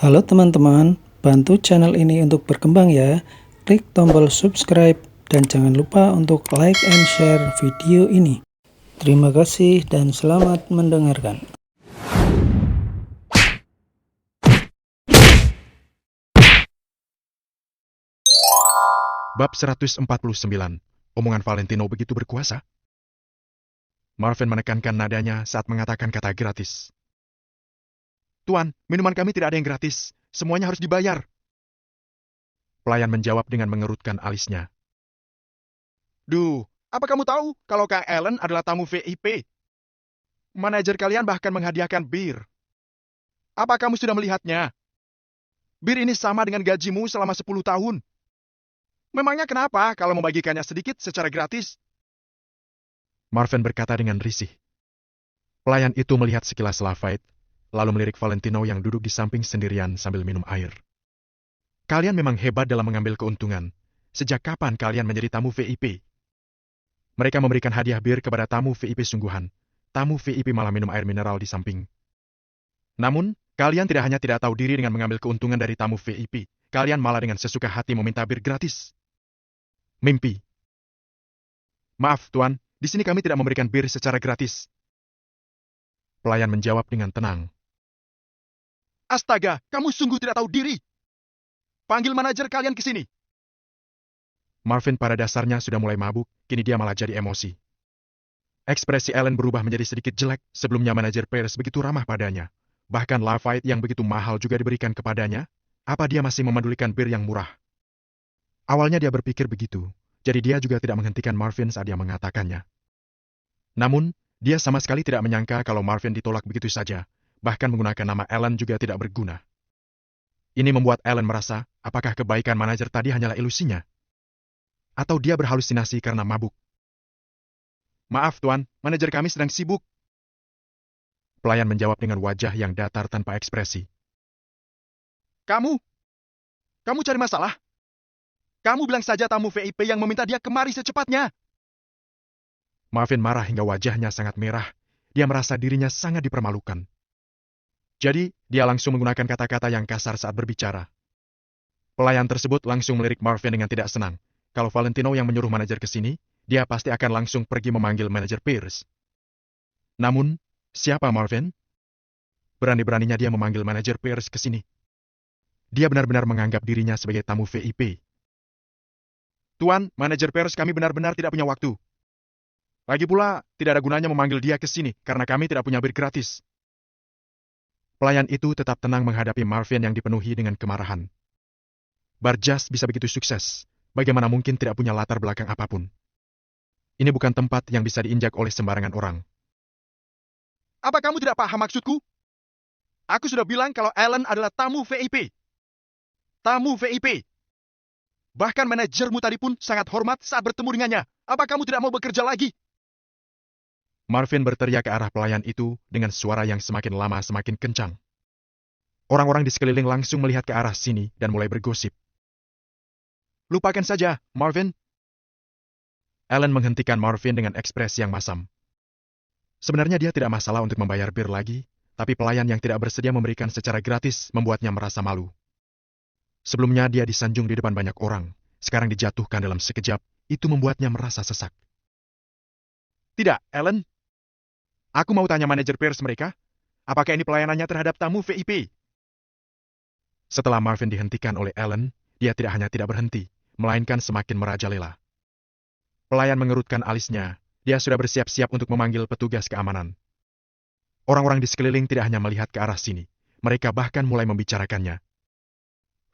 Halo teman-teman, bantu channel ini untuk berkembang ya. Klik tombol subscribe dan jangan lupa untuk like and share video ini. Terima kasih dan selamat mendengarkan. Bab 149. Omongan Valentino begitu berkuasa. Marvin menekankan nadanya saat mengatakan kata gratis. Tuan, minuman kami tidak ada yang gratis. Semuanya harus dibayar. Pelayan menjawab dengan mengerutkan alisnya. Duh, apa kamu tahu kalau Kak Ellen adalah tamu VIP? Manajer kalian bahkan menghadiahkan bir. Apa kamu sudah melihatnya? Bir ini sama dengan gajimu selama 10 tahun. Memangnya kenapa kalau membagikannya sedikit secara gratis? Marvin berkata dengan risih. Pelayan itu melihat sekilas Lafayette, lalu melirik Valentino yang duduk di samping sendirian sambil minum air. Kalian memang hebat dalam mengambil keuntungan. Sejak kapan kalian menjadi tamu VIP? Mereka memberikan hadiah bir kepada tamu VIP sungguhan. Tamu VIP malah minum air mineral di samping. Namun, kalian tidak hanya tidak tahu diri dengan mengambil keuntungan dari tamu VIP, kalian malah dengan sesuka hati meminta bir gratis. Mimpi. Maaf, Tuan, di sini kami tidak memberikan bir secara gratis. Pelayan menjawab dengan tenang. Astaga, kamu sungguh tidak tahu diri. Panggil manajer kalian ke sini. Marvin pada dasarnya sudah mulai mabuk, kini dia malah jadi emosi. Ekspresi Ellen berubah menjadi sedikit jelek, sebelumnya manajer Paris begitu ramah padanya. Bahkan Lafayette yang begitu mahal juga diberikan kepadanya. Apa dia masih memedulikan bir yang murah? Awalnya dia berpikir begitu, jadi dia juga tidak menghentikan Marvin saat dia mengatakannya. Namun, dia sama sekali tidak menyangka kalau Marvin ditolak begitu saja, bahkan menggunakan nama Ellen juga tidak berguna. Ini membuat Ellen merasa, apakah kebaikan manajer tadi hanyalah ilusinya? Atau dia berhalusinasi karena mabuk? Maaf Tuan, manajer kami sedang sibuk. Pelayan menjawab dengan wajah yang datar tanpa ekspresi. Kamu cari masalah? Kamu bilang saja tamu VIP yang meminta dia kemari secepatnya. Marvin marah hingga wajahnya sangat merah. Dia merasa dirinya sangat dipermalukan. Jadi, dia langsung menggunakan kata-kata yang kasar saat berbicara. Pelayan tersebut langsung melirik Marvin dengan tidak senang. Kalau Valentino yang menyuruh manajer ke sini, dia pasti akan langsung pergi memanggil manajer Pierce. Namun, siapa Marvin? Berani-beraninya dia memanggil manajer Pierce ke sini. Dia benar-benar menganggap dirinya sebagai tamu VIP. Tuan, manajer Pierce kami benar-benar tidak punya waktu. Lagi pula, tidak ada gunanya memanggil dia ke sini karena kami tidak punya bir gratis. Pelayan itu tetap tenang menghadapi Marvin yang dipenuhi dengan kemarahan. Barjas bisa begitu sukses, bagaimana mungkin tidak punya latar belakang apapun? Ini bukan tempat yang bisa diinjak oleh sembarangan orang. Apa kamu tidak paham maksudku? Aku sudah bilang kalau Ellen adalah tamu VIP. Tamu VIP. Bahkan manajermu tadi pun sangat hormat saat bertemu dengannya. Apa kamu tidak mau bekerja lagi? Marvin berteriak ke arah pelayan itu dengan suara yang semakin lama semakin kencang. Orang-orang di sekeliling langsung melihat ke arah sini dan mulai bergosip. Lupakan saja, Marvin. Ellen menghentikan Marvin dengan ekspresi yang masam. Sebenarnya dia tidak masalah untuk membayar bir lagi, tapi pelayan yang tidak bersedia memberikan secara gratis membuatnya merasa malu. Sebelumnya dia disanjung di depan banyak orang, sekarang dijatuhkan dalam sekejap, itu membuatnya merasa sesak. Tidak, Ellen. Aku mau tanya manajer Pierce mereka, apakah ini pelayanannya terhadap tamu VIP? Setelah Marvin dihentikan oleh Ellen, dia tidak hanya tidak berhenti, melainkan semakin merajalela. Pelayan mengerutkan alisnya, dia sudah bersiap-siap untuk memanggil petugas keamanan. Orang-orang di sekeliling tidak hanya melihat ke arah sini, mereka bahkan mulai membicarakannya.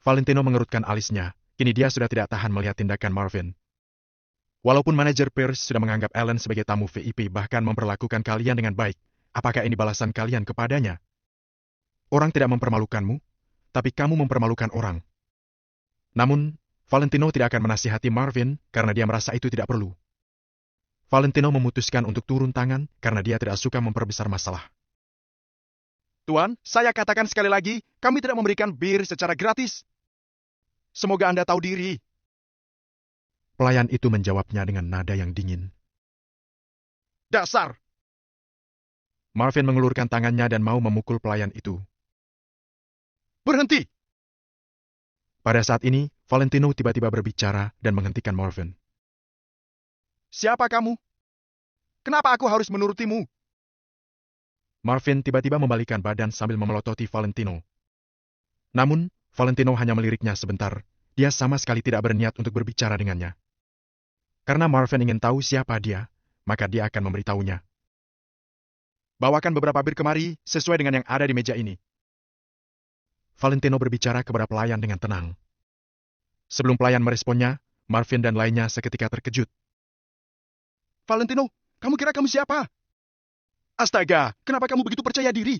Valentino mengerutkan alisnya, kini dia sudah tidak tahan melihat tindakan Marvin. Walaupun manajer Pierce sudah menganggap Ellen sebagai tamu VIP bahkan memperlakukan kalian dengan baik, apakah ini balasan kalian kepadanya? Orang tidak mempermalukanmu, tapi kamu mempermalukan orang. Namun, Valentino tidak akan menasihati Marvin karena dia merasa itu tidak perlu. Valentino memutuskan untuk turun tangan karena dia tidak suka memperbesar masalah. Tuan, saya katakan sekali lagi, kami tidak memberikan bir secara gratis. Semoga Anda tahu diri. Pelayan itu menjawabnya dengan nada yang dingin. Dasar! Marvin mengulurkan tangannya dan mau memukul pelayan itu. Berhenti! Pada saat ini, Valentino tiba-tiba berbicara dan menghentikan Marvin. Siapa kamu? Kenapa aku harus menurutimu? Marvin tiba-tiba membalikkan badan sambil memelototi Valentino. Namun, Valentino hanya meliriknya sebentar. Dia sama sekali tidak berniat untuk berbicara dengannya. Karena Marvin ingin tahu siapa dia, maka dia akan memberitahunya. Bawakan beberapa bir kemari sesuai dengan yang ada di meja ini. Valentino berbicara kepada pelayan dengan tenang. Sebelum pelayan meresponnya, Marvin dan lainnya seketika terkejut. Valentino, kamu kira kamu siapa? Astaga, kenapa kamu begitu percaya diri?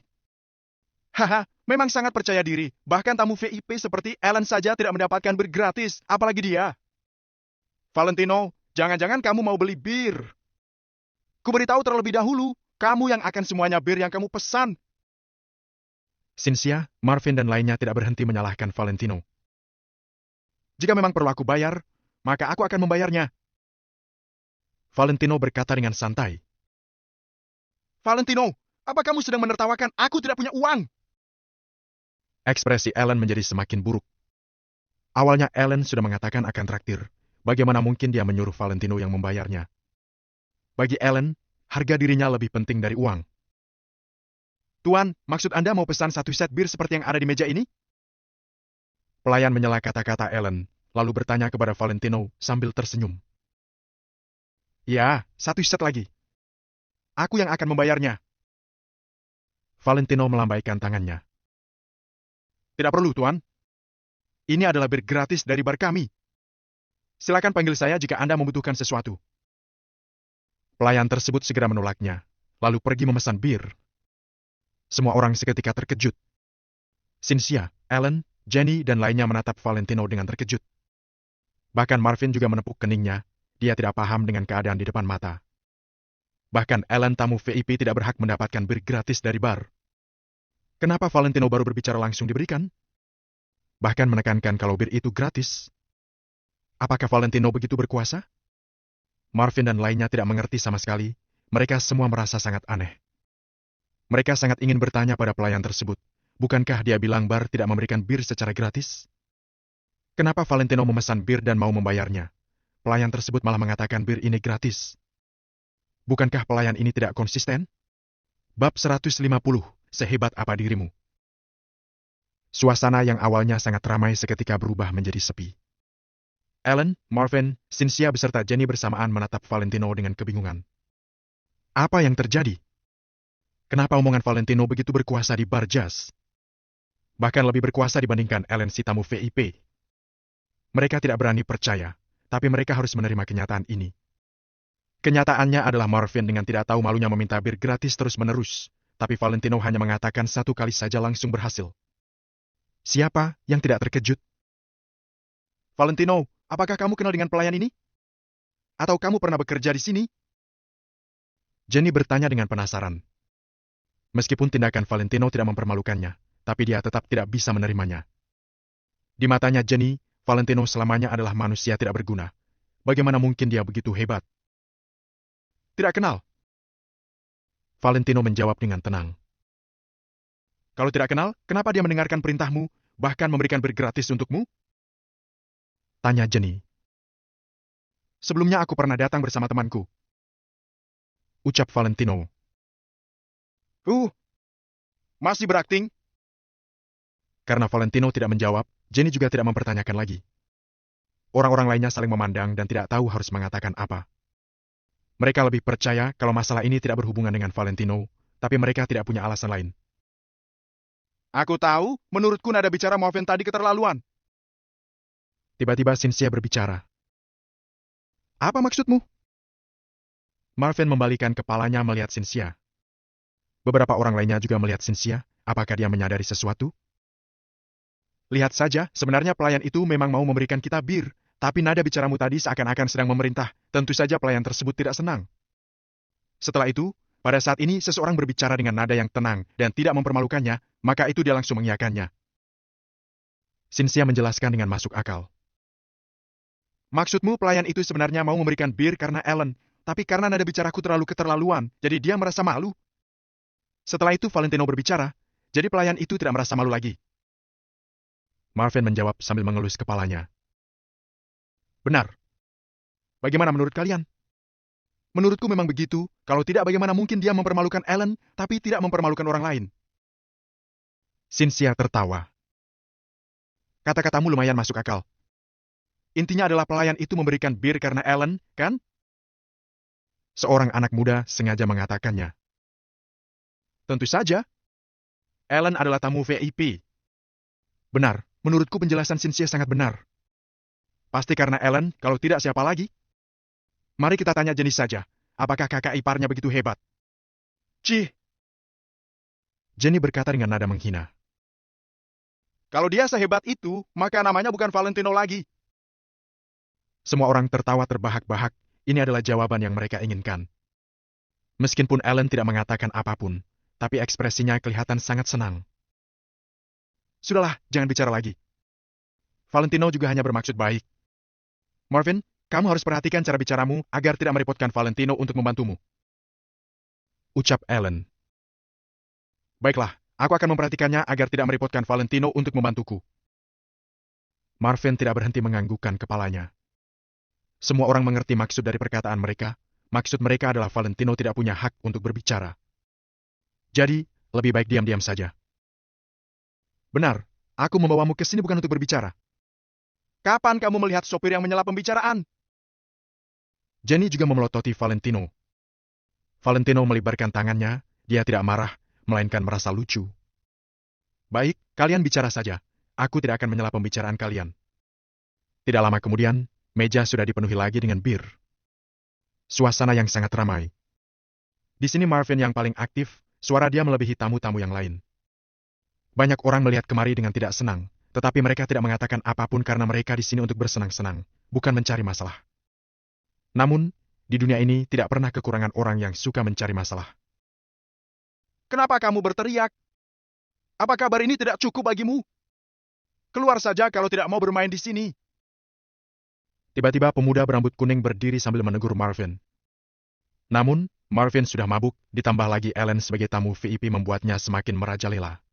Haha, memang sangat percaya diri. Bahkan tamu VIP seperti Ellen saja tidak mendapatkan bir gratis, apalagi dia. Valentino, jangan-jangan kamu mau beli bir. Kuberitahu terlebih dahulu, kamu yang akan semuanya bir yang kamu pesan. Cynthia, Marvin dan lainnya tidak berhenti menyalahkan Valentino. Jika memang perlu aku bayar, maka aku akan membayarnya. Valentino berkata dengan santai. Valentino, apa kamu sedang menertawakan aku tidak punya uang? Ekspresi Ellen menjadi semakin buruk. Awalnya Ellen sudah mengatakan akan traktir. Bagaimana mungkin dia menyuruh Valentino yang membayarnya? Bagi Ellen, harga dirinya lebih penting dari uang. Tuan, maksud Anda mau pesan satu set bir seperti yang ada di meja ini? Pelayan menyela kata-kata Ellen, lalu bertanya kepada Valentino sambil tersenyum. Ya, satu set lagi. Aku yang akan membayarnya. Valentino melambaikan tangannya. Tidak perlu, Tuan. Ini adalah bir gratis dari bar kami. Silakan panggil saya jika Anda membutuhkan sesuatu. Pelayan tersebut segera menolaknya, lalu pergi memesan bir. Semua orang seketika terkejut. Cynthia, Ellen, Jenny, dan lainnya menatap Valentino dengan terkejut. Bahkan Marvin juga menepuk keningnya. Dia tidak paham dengan keadaan di depan mata. Bahkan Ellen, tamu VIP, tidak berhak mendapatkan bir gratis dari bar. Kenapa Valentino baru berbicara langsung diberikan? Bahkan menekankan kalau bir itu gratis. Apakah Valentino begitu berkuasa? Marvin dan lainnya tidak mengerti sama sekali. Mereka semua merasa sangat aneh. Mereka sangat ingin bertanya pada pelayan tersebut. Bukankah dia bilang bar tidak memberikan bir secara gratis? Kenapa Valentino memesan bir dan mau membayarnya? Pelayan tersebut malah mengatakan bir ini gratis. Bukankah pelayan ini tidak konsisten? Bab 150, sehebat apa dirimu? Suasana yang awalnya sangat ramai seketika berubah menjadi sepi. Ellen, Marvin, Cynthia beserta Jenny bersamaan menatap Valentino dengan kebingungan. Apa yang terjadi? Kenapa omongan Valentino begitu berkuasa di bar jazz? Bahkan lebih berkuasa dibandingkan Ellen si tamu VIP. Mereka tidak berani percaya, tapi mereka harus menerima kenyataan ini. Kenyataannya adalah Marvin dengan tidak tahu malunya meminta bir gratis terus-menerus, tapi Valentino hanya mengatakan satu kali saja langsung berhasil. Siapa yang tidak terkejut? Valentino, apakah kamu kenal dengan pelayan ini? Atau kamu pernah bekerja di sini? Jenny bertanya dengan penasaran. Meskipun tindakan Valentino tidak mempermalukannya, tapi dia tetap tidak bisa menerimanya. Di matanya Jenny, Valentino selamanya adalah manusia tidak berguna. Bagaimana mungkin dia begitu hebat? Tidak kenal. Valentino menjawab dengan tenang. Kalau tidak kenal, kenapa dia mendengarkan perintahmu, bahkan memberikan bir gratis untukmu? Tanya Jenny. Sebelumnya aku pernah datang bersama temanku. Ucap Valentino. Masih berakting? Karena Valentino tidak menjawab, Jenny juga tidak mempertanyakan lagi. Orang-orang lainnya saling memandang dan tidak tahu harus mengatakan apa. Mereka lebih percaya kalau masalah ini tidak berhubungan dengan Valentino, tapi mereka tidak punya alasan lain. Aku tahu, menurutku nada bicara Marvin tadi keterlaluan. Tiba-tiba Cynthia berbicara. Apa maksudmu? Marvin membalikan kepalanya melihat Cynthia. Beberapa orang lainnya juga melihat Cynthia. Apakah dia menyadari sesuatu? Lihat saja, sebenarnya pelayan itu memang mau memberikan kita bir. Tapi nada bicaramu tadi seakan-akan sedang memerintah. Tentu saja pelayan tersebut tidak senang. Setelah itu, pada saat ini seseorang berbicara dengan nada yang tenang dan tidak mempermalukannya, maka itu dia langsung mengiyakannya. Cynthia menjelaskan dengan masuk akal. Maksudmu pelayan itu sebenarnya mau memberikan bir karena Ellen, tapi karena nada bicaraku terlalu keterlaluan, jadi dia merasa malu. Setelah itu Valentino berbicara, jadi pelayan itu tidak merasa malu lagi. Marvin menjawab sambil mengelus kepalanya. Benar. Bagaimana menurut kalian? Menurutku memang begitu, kalau tidak bagaimana mungkin dia mempermalukan Ellen, tapi tidak mempermalukan orang lain. Cynthia tertawa. Kata-katamu lumayan masuk akal. Intinya adalah pelayan itu memberikan bir karena Ellen, kan? Seorang anak muda sengaja mengatakannya. Tentu saja. Ellen adalah tamu VIP. Benar, menurutku penjelasan Cynthia sangat benar. Pasti karena Ellen, kalau tidak siapa lagi? Mari kita tanya Jenny saja, apakah kakak iparnya begitu hebat? Cih! Jenny berkata dengan nada menghina. Kalau dia sehebat itu, maka namanya bukan Valentino lagi. Semua orang tertawa terbahak-bahak, ini adalah jawaban yang mereka inginkan. Meskipun Ellen tidak mengatakan apapun, tapi ekspresinya kelihatan sangat senang. Sudahlah, jangan bicara lagi. Valentino juga hanya bermaksud baik. Marvin, kamu harus perhatikan cara bicaramu agar tidak merepotkan Valentino untuk membantumu. Ucap Ellen. Baiklah, aku akan memperhatikannya agar tidak merepotkan Valentino untuk membantuku. Marvin tidak berhenti menganggukkan kepalanya. Semua orang mengerti maksud dari perkataan mereka. Maksud mereka adalah Valentino tidak punya hak untuk berbicara. Jadi, lebih baik diam-diam saja. Benar, aku membawamu ke sini bukan untuk berbicara. Kapan kamu melihat sopir yang menyela pembicaraan? Jenny juga memelototi Valentino. Valentino melebarkan tangannya, dia tidak marah, melainkan merasa lucu. Baik, kalian bicara saja. Aku tidak akan menyela pembicaraan kalian. Tidak lama kemudian, meja sudah dipenuhi lagi dengan bir. Suasana yang sangat ramai. Di sini Marvin yang paling aktif, suara dia melebihi tamu-tamu yang lain. Banyak orang melihat kemari dengan tidak senang, tetapi mereka tidak mengatakan apapun karena mereka di sini untuk bersenang-senang, bukan mencari masalah. Namun, di dunia ini tidak pernah kekurangan orang yang suka mencari masalah. Kenapa kamu berteriak? Apa kabar ini tidak cukup bagimu? Keluar saja kalau tidak mau bermain di sini. Tiba-tiba pemuda berambut kuning berdiri sambil menegur Marvin. Namun, Marvin sudah mabuk, ditambah lagi Ellen sebagai tamu VIP membuatnya semakin merajalela.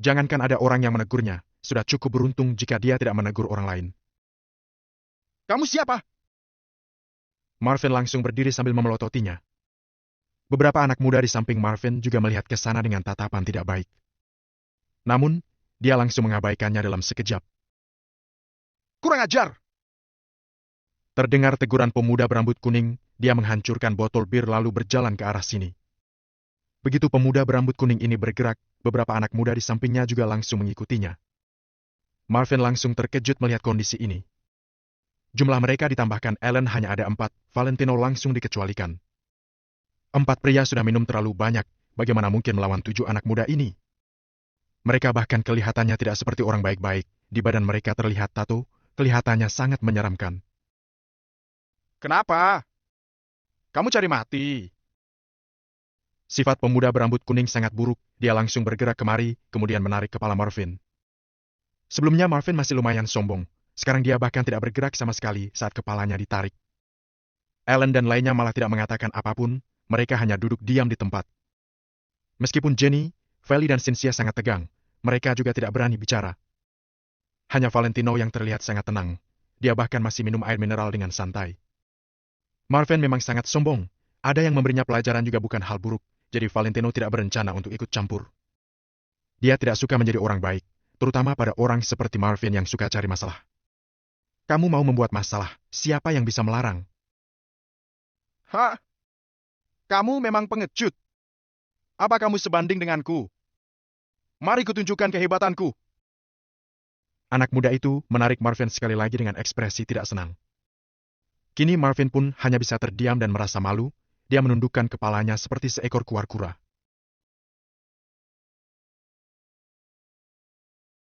Jangankan ada orang yang menegurnya, sudah cukup beruntung jika dia tidak menegur orang lain. Kamu siapa? Marvin langsung berdiri sambil memelototinya. Beberapa anak muda di samping Marvin juga melihat ke sana dengan tatapan tidak baik. Namun, dia langsung mengabaikannya dalam sekejap. Kurang ajar! Terdengar teguran pemuda berambut kuning, dia menghancurkan botol bir lalu berjalan ke arah sini. Begitu pemuda berambut kuning ini bergerak, beberapa anak muda di sampingnya juga langsung mengikutinya. Marvin langsung terkejut melihat kondisi ini. Jumlah mereka ditambahkan Ellen hanya ada 4, Valentino langsung dikecualikan. 4 pria sudah minum terlalu banyak, bagaimana mungkin melawan 7 anak muda ini? Mereka bahkan kelihatannya tidak seperti orang baik-baik, di badan mereka terlihat tato, kelihatannya sangat menyeramkan. Kenapa? Kamu cari mati. Sifat pemuda berambut kuning sangat buruk, dia langsung bergerak kemari, kemudian menarik kepala Marvin. Sebelumnya Marvin masih lumayan sombong, sekarang dia bahkan tidak bergerak sama sekali saat kepalanya ditarik. Ellen dan lainnya malah tidak mengatakan apapun, mereka hanya duduk diam di tempat. Meskipun Jenny, Feli dan Cynthia sangat tegang, mereka juga tidak berani bicara. Hanya Valentino yang terlihat sangat tenang, dia bahkan masih minum air mineral dengan santai. Marvin memang sangat sombong, ada yang memberinya pelajaran juga bukan hal buruk, jadi Valentino tidak berencana untuk ikut campur. Dia tidak suka menjadi orang baik, terutama pada orang seperti Marvin yang suka cari masalah. Kamu mau membuat masalah, siapa yang bisa melarang? Hah? Kamu memang pengecut. Apa kamu sebanding denganku? Mari kutunjukkan kehebatanku. Anak muda itu menarik Marvin sekali lagi dengan ekspresi tidak senang. Kini Marvin pun hanya bisa terdiam dan merasa malu, dia menundukkan kepalanya seperti seekor kura-kura.